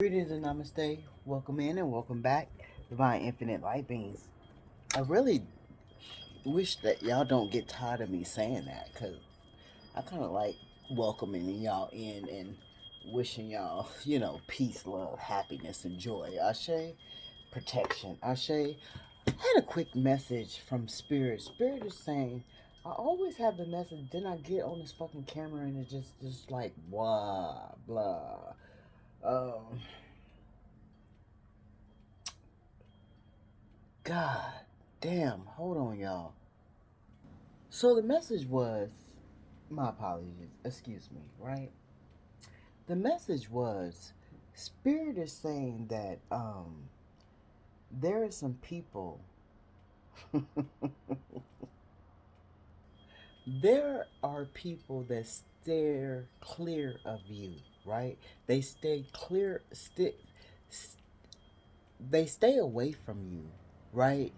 Greetings and namaste. Welcome in and welcome back, Divine Infinite Light Beings. I really wish that y'all don't get tired of me saying that because I kind of like welcoming y'all in and wishing y'all, peace, love, happiness, and joy. Ashe, protection. Ashe. I had a quick message from Spirit. Spirit is saying, I always have the message, then I get on this fucking camera and it's just like, blah, blah. Um, God damn, hold on, y'all. So the message was, my apologies, excuse me, right? The message was, Spirit is saying that there are some people, there are people that stare clear of you, right? They stay clear, they stay away from you, right?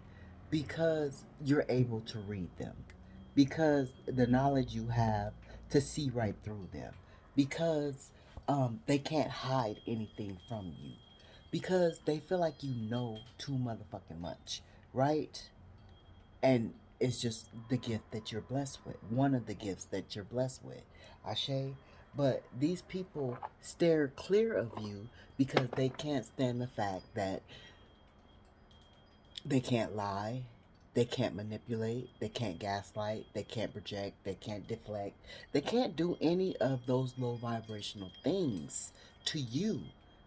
Because you're able to read them, because the knowledge you have to see right through them, because they can't hide anything from you, because they feel like you know too motherfucking much, right? And it's just the gift that you're blessed with, one of the gifts that you're blessed with, Ashe. But these people stare clear of you because they can't stand the fact that they can't lie. They can't manipulate. They can't gaslight. They can't project. They can't deflect. They can't do any of those low vibrational things to you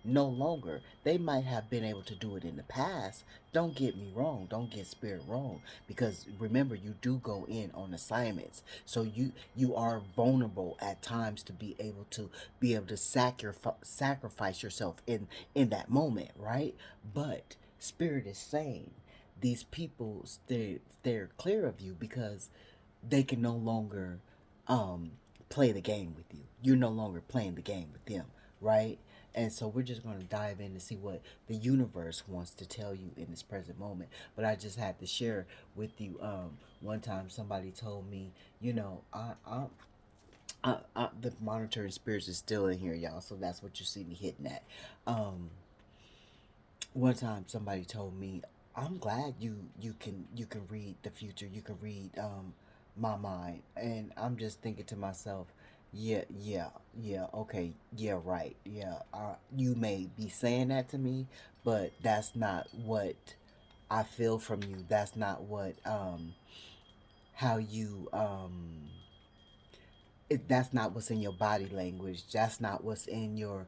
no longer. They might have been able to do it in the past. Don't get me wrong. Don't get spirit wrong. Because remember, you do go in on assignments. So you are vulnerable at times to be able to sacrifice yourself in that moment, right? But spirit is saying these people stare clear of you because they can no longer um, play the game with you. You're no longer playing the game with them, right? And so we're just going to dive in to see what the universe wants to tell you in this present moment. But I just had to share with you. One time somebody told me, the monitoring spirits is still in here, y'all. So that's what you see me hitting at. Um, One time somebody told me, I'm glad you can read the future, you can read my mind. And I'm just thinking to myself, yeah, yeah, yeah, okay, yeah, right, yeah, you may be saying that to me, but that's not what I feel from you. That's not what how you that's not what's in your body language. That's not what's in your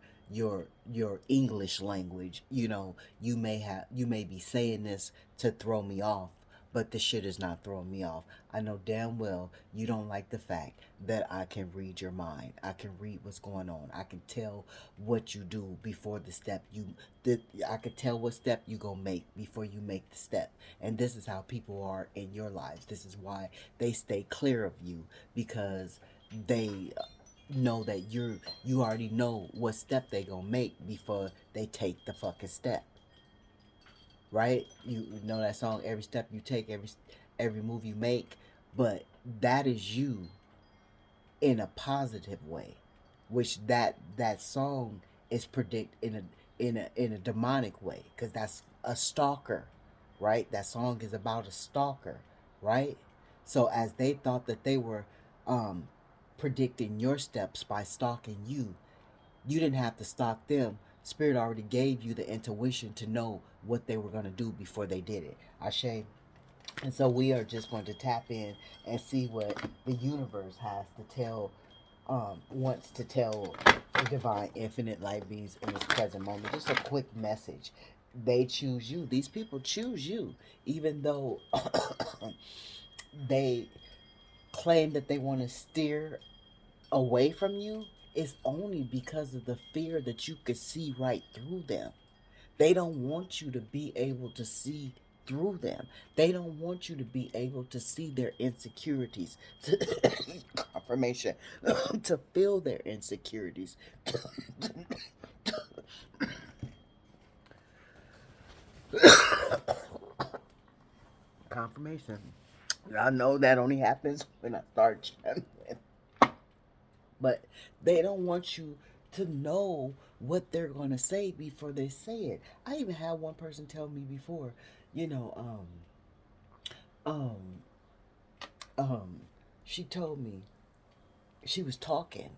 English language. You may be saying this to throw me off, but the shit is not throwing me off. I know damn well you don't like the fact that I can read your mind. I can read what's going on. I can tell what you do before the step I can tell what step you gonna make before you make the step. And this is how people are in your lives. This is why they stay clear of you, because they know that you already know what step they gonna make before they take the fucking step, right? You know that song, every step you take, every move you make. But that is you in a positive way, which that song is predict in a demonic way, because that's a stalker, right? That song is about a stalker, right? So as they thought that they were um predicting your steps by stalking you, you didn't have to stalk them. Spirit already gave you the intuition to know what they were going to do before they did it. Ashe. And so we are just going to tap in and see what the universe has to tell, wants to tell the divine infinite light beings in this present moment. Just a quick message. They choose you. These people choose you, even though they claim that they want to steer away from you. Is only because of the fear that you could see right through them. They don't want you to be able to see through them. They don't want you to be able to see their insecurities. Confirmation. To feel their insecurities. Confirmation. I know that only happens when I start chanting. But they don't want you to know what they're gonna say before they say it. I even had one person tell me before, you know, um, um, she told me she was talking,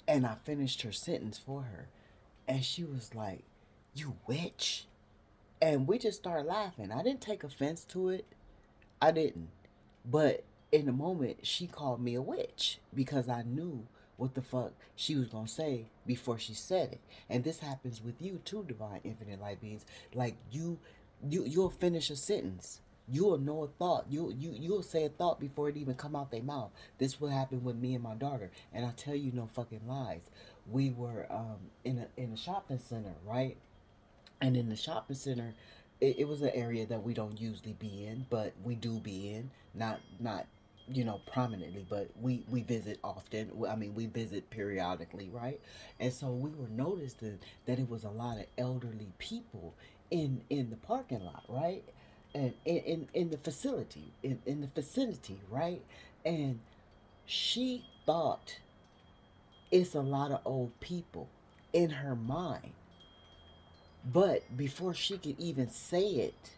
and I finished her sentence for her, and she was like, "You witch," and we just started laughing. I didn't take offense to it. I didn't. But in the moment, she called me a witch because I knew what the fuck she was gonna say before she said it. And this happens with you too, divine infinite light beings. Like you'll finish a sentence. You'll know a thought. You'll say a thought before it even come out their mouth. This will happen with me and my daughter. And I tell you no fucking lies. We were in a shopping center, right? And in the shopping center, it was an area that we don't usually be in, but we do be in. Not prominently, but we visit often. I mean, we visit periodically, right? And so we were noticing that it was a lot of elderly people in the parking lot, right? And in the facility, in the vicinity, right? And she thought it's a lot of old people in her mind. But before she could even say it,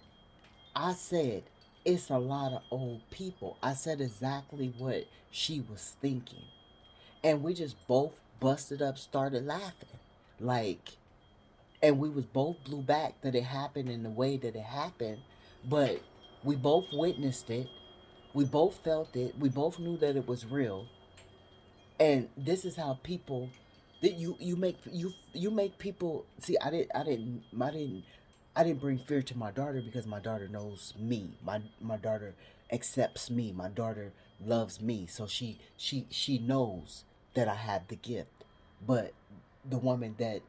I said, it's a lot of old people. I said exactly what she was thinking. And we just both busted up, started laughing. Like, and we was both blew back that it happened in the way that it happened. But we both witnessed it. We both felt it. We both knew that it was real. And this is how people that you make people see. I didn't bring fear to my daughter because my daughter knows me. My daughter accepts me. My daughter loves me. So she knows that I have the gift. But the woman that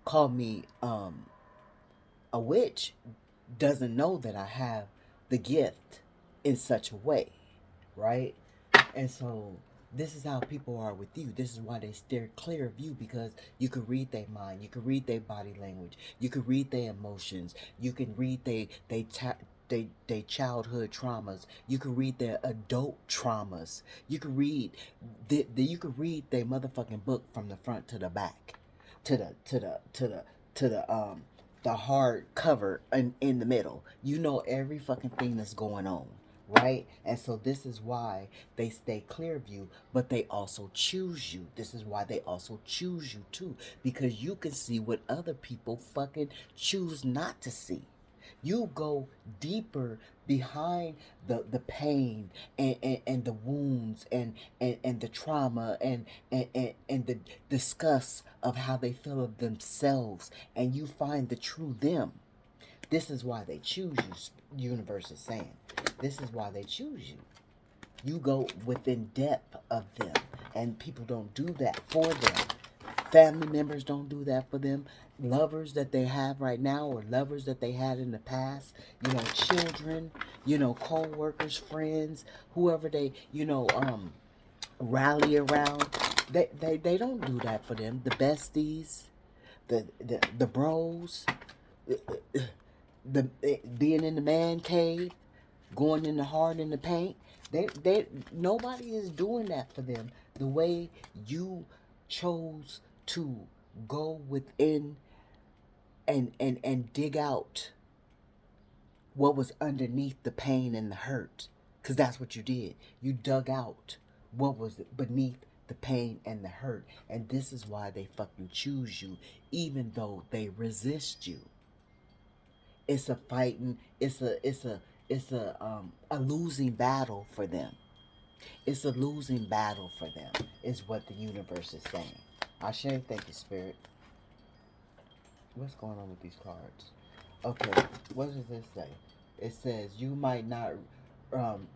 called me a witch doesn't know that I have the gift in such a way, right? And so this is how people are with you. This is why they steer clear of you, because you can read their mind, you can read their body language, you can read their emotions, you can read they childhood traumas, you can read their adult traumas, you can read you can read their motherfucking book from the front to the back, to the hard cover in the middle. You know every fucking thing that's going on, right? And so this is why they stay clear of you, but they also choose you. This is why they also choose you too, because you can see what other people fucking choose not to see. You go deeper behind the pain and the wounds and the trauma and the disgust of how they feel of themselves, and you find the true them. This is why they choose you, universe is saying. This is why they choose you. You go within depth of them, and people don't do that for them. Family members don't do that for them. Lovers that they have right now, or lovers that they had in the past, children, co-workers, friends, whoever they, rally around. They don't do that for them. The besties, the bros, the being in the man cave, going in the hard in the paint. They nobody is doing that for them the way you chose to go within and dig out what was underneath the pain and the hurt, because that's what you did. You dug out what was beneath the pain and the hurt, and this is why they fucking choose you, even though they resist you. It's a fighting. It's a losing battle for them. It's a losing battle for them, is what the universe is saying. Ashe, thank you, Spirit. What's going on with these cards? Okay, what does this say? It says, you might not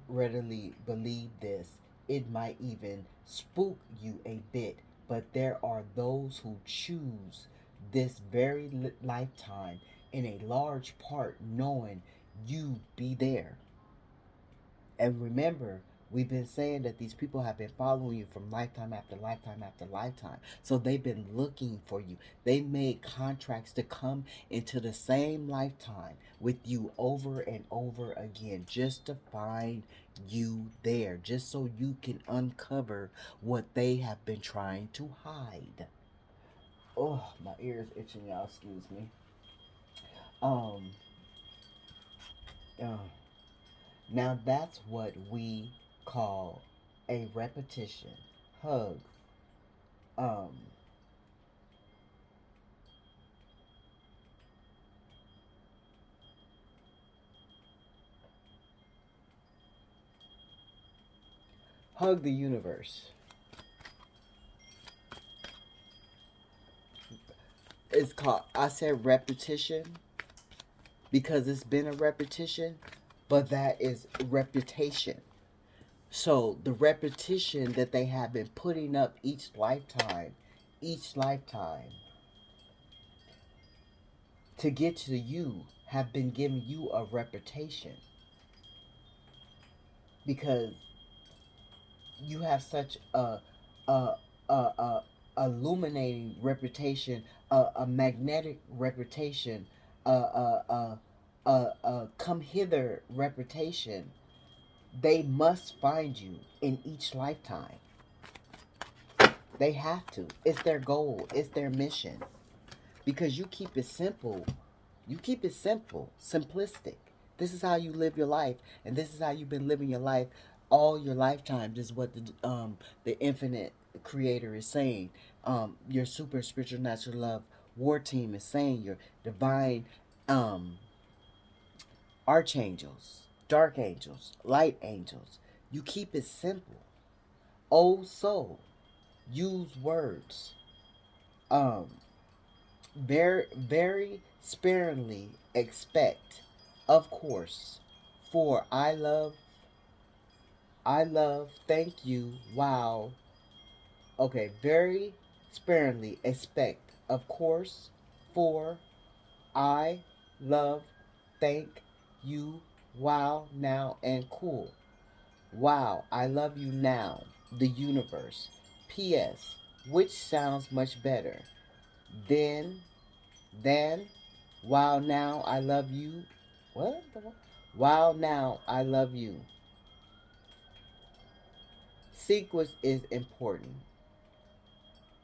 readily believe this. It might even spook you a bit, but there are those who choose this very lifetime in a large part knowing you be there. And remember, we've been saying that these people have been following you from lifetime after lifetime after lifetime. So they've been looking for you. They made contracts to come into the same lifetime with you over and over again, just to find you there, just so you can uncover what they have been trying to hide. Oh, my ears itching, y'all. Excuse me. Um, uh, Now that's what we call a repetition. Hug. Um, Hug the universe. It's called, I said repetition because it's been a repetition, but that is reputation. So the repetition that they have been putting up each lifetime, to get to you, have been giving you a reputation because you have such a, a illuminating reputation, a magnetic reputation, a come hither reputation. They must find you in each lifetime. They have to. It's their goal. It's their mission. Because you keep it simple. You keep it simple, simplistic. This is how you live your life, and this is how you've been living your life all your lifetime. This is what the infinite creator is saying. Your super spiritual natural love war team is saying. Your divine um, archangels, dark angels, light angels. You keep it simple. Oh, so use words. Um, very sparingly expect, of course, for I love, thank you, wow. Okay, very sparingly expect, of course, for I love, thank you, wow, now, and cool. Wow, I love you now, the universe. P.S. Which sounds much better? Then Then, while now I love you. What? While now I love you. Sequence is important.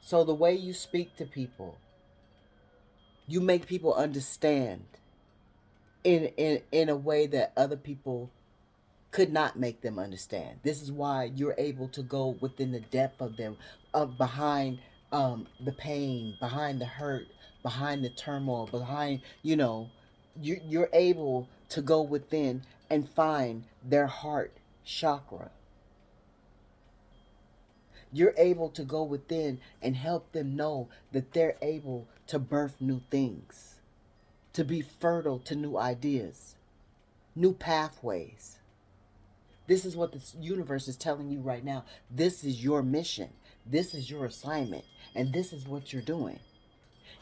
So the way you speak to people, you make people understand in a way that other people could not make them understand. This is why you're able to go within the depth of them, behind the pain, behind the hurt, behind the turmoil, behind you're able to go within and find their heart chakra. You're able to go within and help them know that they're able to birth new things, to be fertile to new ideas, new pathways. This is what the universe is telling you right now. This is your mission. This is your assignment. And this is what you're doing.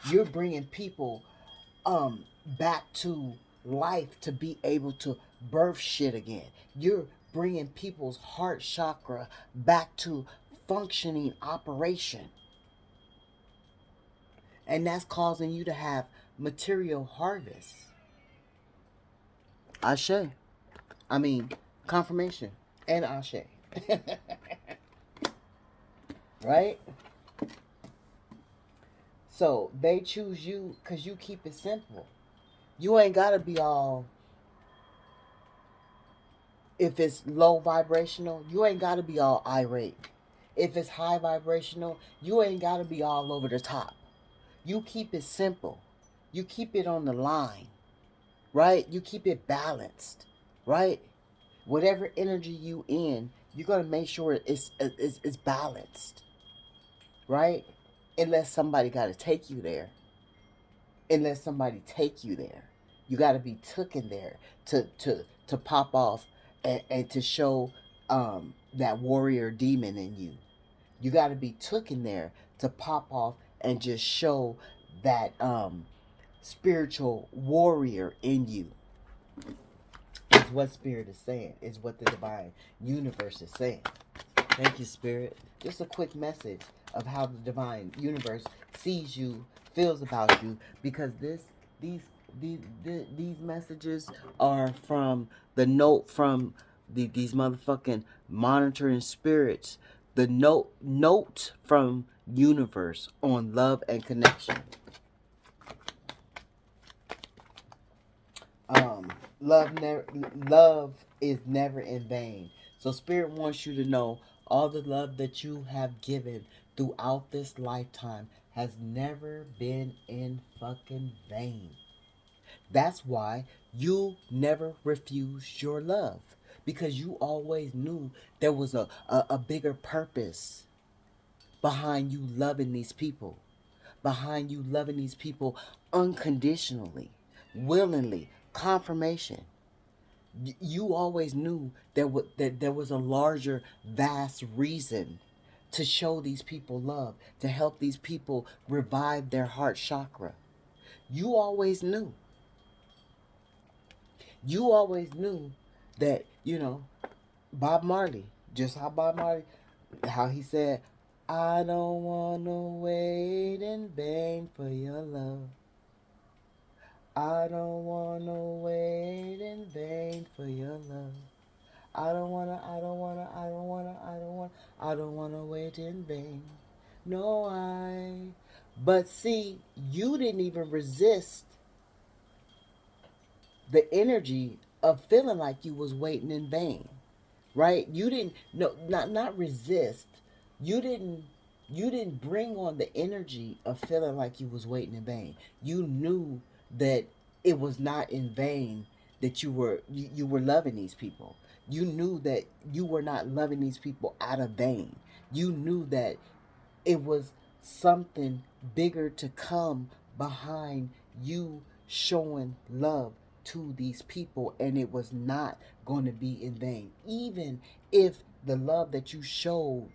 You're bringing people back to life to be able to birth shit again. You're bringing people's heart chakra back to functioning operation. And that's causing you to have material harvest. Ashe. I mean, confirmation and ashe. Right? So they choose you because you keep it simple. You ain't got to be all, if it's low vibrational, you ain't got to be all irate. If it's high vibrational, you ain't got to be all over the top. You keep it simple. You keep it on the line, right? You keep it balanced, right? Whatever energy you in, you got to make sure it's balanced, right? Unless somebody got to take you there. Unless somebody take you there. You got to be taken there to pop off and to show that warrior demon in you. You got to be taken there to pop off and just show that spiritual warrior in you. Is what Spirit is saying. Is what the divine universe is saying. Thank you, Spirit. Just a quick message of how the divine universe sees you, feels about you, because these these messages are from the note from these motherfucking monitoring spirits The note from universe on love and connection. Love is never in vain. So spirit wants you to know all the love that you have given throughout this lifetime has never been in fucking vain. That's why you never refused your love, because you always knew there was a bigger purpose behind you loving these people, behind you loving these people unconditionally, willingly, confirmation. You always knew that there was a larger, vast reason to show these people love, to help these people revive their heart chakra. You always knew. You always knew that, Bob Marley, just how Bob Marley, how he said, I don't want to wait in vain for your love. I don't want to wait in vain for your love. I don't wanna, I don't wanna, I don't wanna, I don't wanna, I don't wanna wait in vain. No, I. But see, you didn't even resist the energy of feeling like you was waiting in vain, right? You didn't, no, not resist. You didn't, you didn't bring on the energy of feeling like you was waiting in vain. You knew that it was not in vain that you were loving these people. You knew that you were not loving these people out of vain. You knew that it was something bigger to come behind you showing love to these people, and it was not going to be in vain. Even if the love that you showed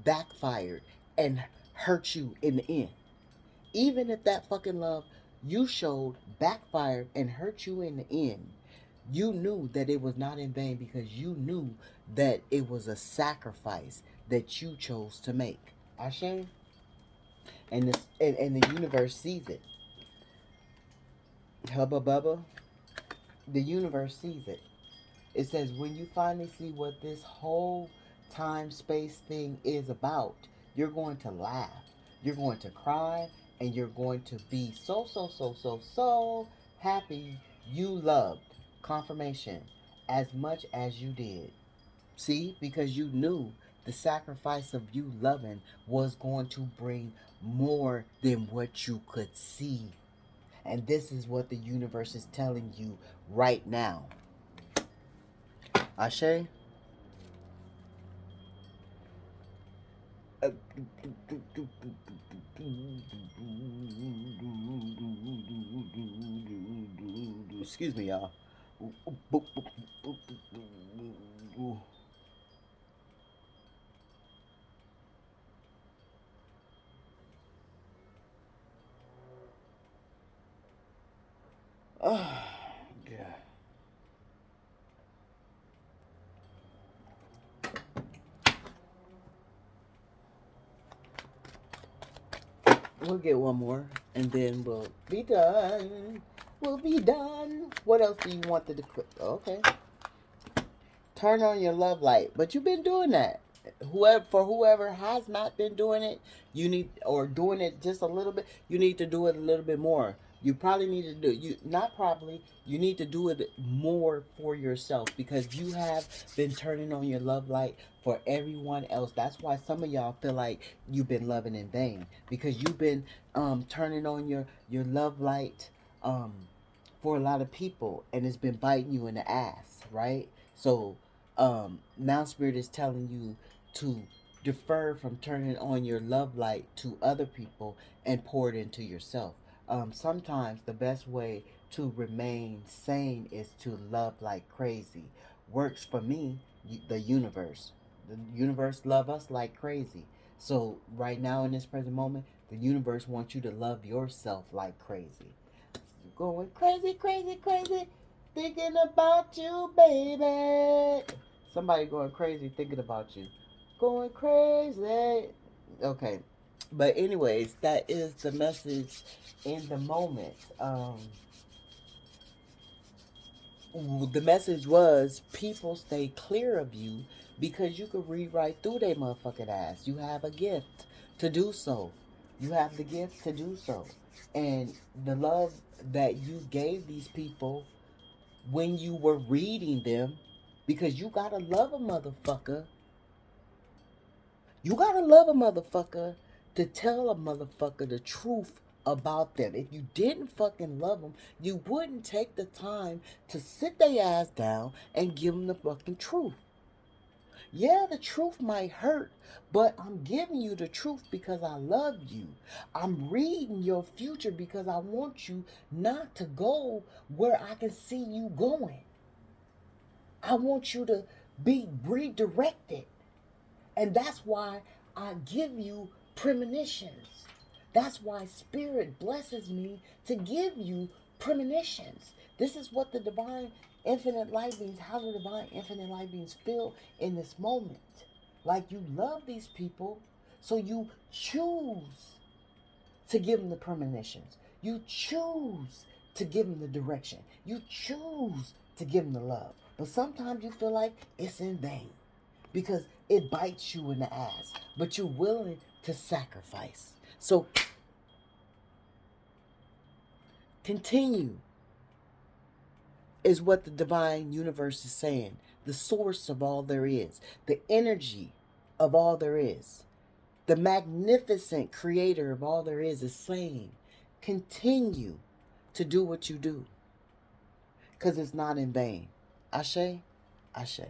backfired and hurt you in the end, even if that fucking love you showed backfired and hurt you in the end, you knew that it was not in vain, because you knew that it was a sacrifice that you chose to make. Ashe? And the universe sees it. Hubba bubba. The universe sees it. It says when you finally see what this whole time space thing is about, you're going to laugh, you're going to cry, and you're going to be so happy you loved confirmation as much as you did. See, because you knew the sacrifice of you loving was going to bring more than what you could see. And this is what the universe is telling you right now. Ashe? Excuse me, y'all. Oh, God. We'll get one more, and then we'll be done. We'll be done. What else do you want to do? Okay. Turn on your love light. But you've been doing that. Whoever has not been doing it, you need, or doing it just a little bit, you need to do it a little bit more. You probably need to do, you not probably, you need to do it more for yourself, because you have been turning on your love light for everyone else. That's why some of y'all feel like you've been loving in vain, because you've been turning on your love light for a lot of people, and it's been biting you in the ass, right? So now spirit is telling you to defer from turning on your love light to other people and pour it into yourself. Sometimes the best way to remain sane is to love like crazy. Works for me, the universe. The universe love us like crazy. So right now in this present moment, the universe wants you to love yourself like crazy. Going crazy, crazy, crazy, thinking about you, baby. Somebody going crazy thinking about you. Going crazy. Okay. But anyways, that is the message in the moment. The message was people stay clear of you because you could read right through their motherfucking ass. You have a gift to do so. You have the gift to do so. And the love that you gave these people when you were reading them, because you gotta love a motherfucker. You gotta love a motherfucker to tell a motherfucker the truth about them. If you didn't fucking love them, you wouldn't take the time to sit their ass down and give them the fucking truth. Yeah, the truth might hurt, but I'm giving you the truth because I love you. I'm reading your future because I want you not to go where I can see you going. I want you to be redirected. And that's why I give you premonitions. That's why Spirit blesses me to give you premonitions. This is what the divine infinite light beings, how the divine infinite light beings feel in this moment. Like you love these people, so you choose to give them the premonitions. You choose to give them the direction. You choose to give them the love. But sometimes you feel like it's in vain because it bites you in the ass, but you're willing to sacrifice. So continue is what the divine universe is saying. The source of all there is, the energy of all there is, the magnificent creator of all there is saying, continue to do what you do because it's not in vain. Ashe, Ashe.